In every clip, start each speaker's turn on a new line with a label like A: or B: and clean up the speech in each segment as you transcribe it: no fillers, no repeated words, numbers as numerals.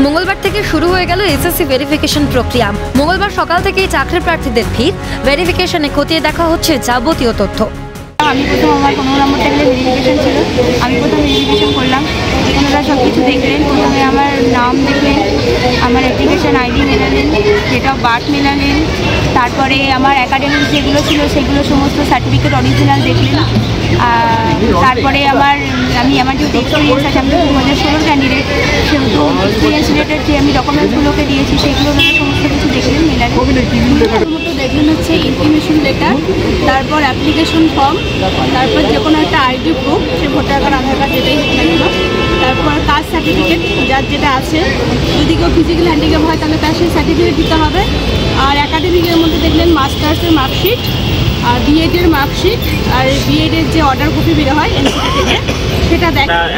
A: মঙ্গলবার থেকে শুরু হয়ে গেল এসএসসি ভেরিফিকেশন প্রক্রিয়া। মঙ্গলবার সকাল থেকেই চাকরি প্রার্থীদের ভিড়, ভেরিফিকেশনে খতিয়ে দেখা হচ্ছে যাবতীয় তথ্য।
B: আমি প্রথম আমার 15 নম্বর টেবিলে ভেরিফিকেশন ছিল। আমি প্রথম ভেরিফিকেশন করলাম, ওনারা সব কিছু দেখলেন। প্রথমে আমার নাম দেখলেন, আমার অ্যাপ্লিকেশন আইডি মেলালেন, ডেট অফ বার্থ মেলালেন, তারপরে আমার একাডেমিক যেগুলো ছিল সেগুলো সমস্ত সার্টিফিকেট অরিজিনাল দেখলেন। তারপরে আমার যেহেতু এক্সপিরিয়েন্স আছে, আমি 2016 ক্যান্ডিডেট, সেহেতু এক্সপিরিয়েন্স রিলেটেড যে আমি ডকুমেন্টসগুলোকে দিয়েছি সেগুলো সমস্ত কিছু দেখলেন মেলালেন। প্রথমত দেখলেন হচ্ছে ইনফরমেশন লেটার, তারপর অ্যাপ্লিকেশন ফর্ম, তারপর যে কোনো একটা আইডি প্রুফ, সে ভোটার কার্ড, আধার কার্ড যেটাই হোক না কেন, তারপর কাস্ট সার্টিফিকেট যার যেটা আছে, যদি কেউ ফিজিক্যাল হ্যান্ডিক্যাপ হয় তাহলে তার সেই সার্টিফিকেট দিতে হবে। আর একাডেমিকের মধ্যে দেখলেন মাস্টার্সের মার্কশিট, আর বিএডের মার্কশিট, আর বিএডের যে অর্ডার কপি বের হয় এনসিটি থেকে, সেটা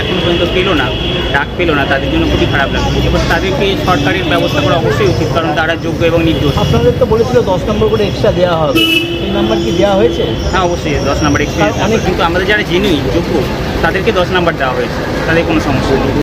C: এখন পর্যন্ত পেলো না, ডাক পেলো না, তাদের জন্য খুবই খারাপ লাগছে। এবার তাদেরকে সরকারের ব্যবস্থা করা অবশ্যই উচিত, কারণ তারা যোগ্য এবং নির্দোষ।
D: আপনাদের তো বলেছিল 10 নম্বর করে এক্সট্রা দেওয়া হবে, এই নাম্বার কি দেওয়া হয়েছে?
C: হ্যাঁ, অবশ্যই 10 নম্বর এক্সপিরিয়েন্স, কিন্তু আমাদের যারা জেনুইন যোগ্য তাদেরকে 10 নম্বর দেওয়া হয়েছে, তাদের কোনো সমস্যা নেই।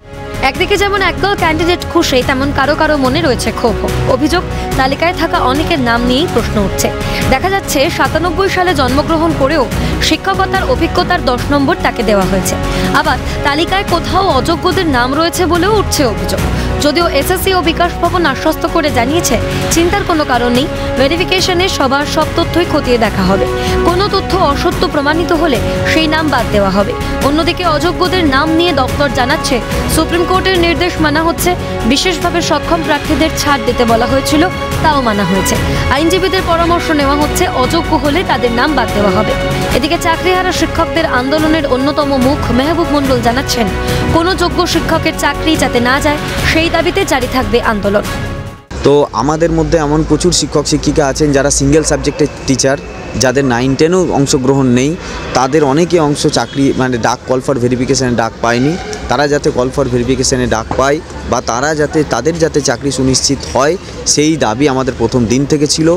A: একদিকে যেমন একদল ক্যান্ডিডেট খুশি, তেমন কারো কারো মনে রয়েছে ক্ষোভ। অভিযোগ, তালিকায় থাকা অনেকের নাম নিয়েই প্রশ্ন উঠছে। দেখা যাচ্ছে 97 সালে জন্মগ্রহণ করেও শিক্ষকতার অভিজ্ঞতার 10 নম্বর তাকে দেওয়া হয়েছে। আবার তালিকায় কোথাও অযোগ্যদের নাম রয়েছে বলেও উঠছে অভিযোগ। যদিও এসএসসি ও বিকাশ ভবন আশ্বস্ত করে জানিয়েছে চিন্তার কোনো কারণ নেই, ভেরিফিকেশনে সবার সব তথ্যই খতিয়ে দেখা হবে। কোনো তথ্য অসত্য প্রমাণিত হলে সেই নাম বাদ দেওয়া হবে। অন্যদিকে অযোগ্যদের নাম নিয়ে দপ্তর জানাচ্ছে সুপ্রিম কোর্টের নির্দেশ মানা হচ্ছে, বিশেষভাবে সক্ষম প্রার্থীদের ছাড় দিতে বলা হয়েছিল, তাও মানা হয়েছে। আইনজীবীদের পরামর্শ নেওয়া হচ্ছে, অযোগ্য হলে তাদের নাম বাদ দেওয়া হবে। এদিকে চাকরিহারা শিক্ষকদের আন্দোলনের অন্যতম মুখ মেহবুব মণ্ডল জানাচ্ছেন, কোনো যোগ্য শিক্ষকের চাকরি যাতে না যায় সেই দাবিতে জারি থাকবে আন্দোলন।
E: তো আমাদের মধ্যে এমন প্রচুর শিক্ষক শিক্ষিকা আছেন যারা সিঙ্গেল সাবজেক্টের টিচার, যাদের 9-10ও অংশগ্রহণ নেই, তাদের অনেকে অংশ চাকরি ডাক কল ফর ভেরিফিকেশানে ডাক পায়নি। তারা যাতে কল ফর ভেরিফিকেশানে ডাক পায় বা তাদের যাতে চাকরি সুনিশ্চিত হয়, সেই দাবি আমাদের প্রথম দিন থেকে ছিল।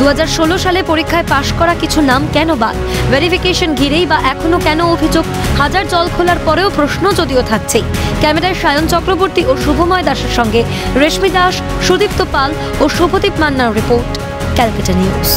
A: 2016 সালে পরীক্ষায় পাশ করা কিছু নাম কেন বাদ, ভেরিফিকেশন ঘিরেই বা এখনো কেন অভিযোগ, হাজার জল খোলার পরেও প্রশ্ন যদিও থাকছেই। ক্যামেরায় সায়ন চক্রবর্তী ও শুভময় দাসের সঙ্গে রেশমি দাস, সুদীপ্ত পাল ও শুভদীপ মান্নার রিপোর্ট, ক্যালকাটা নিউজ।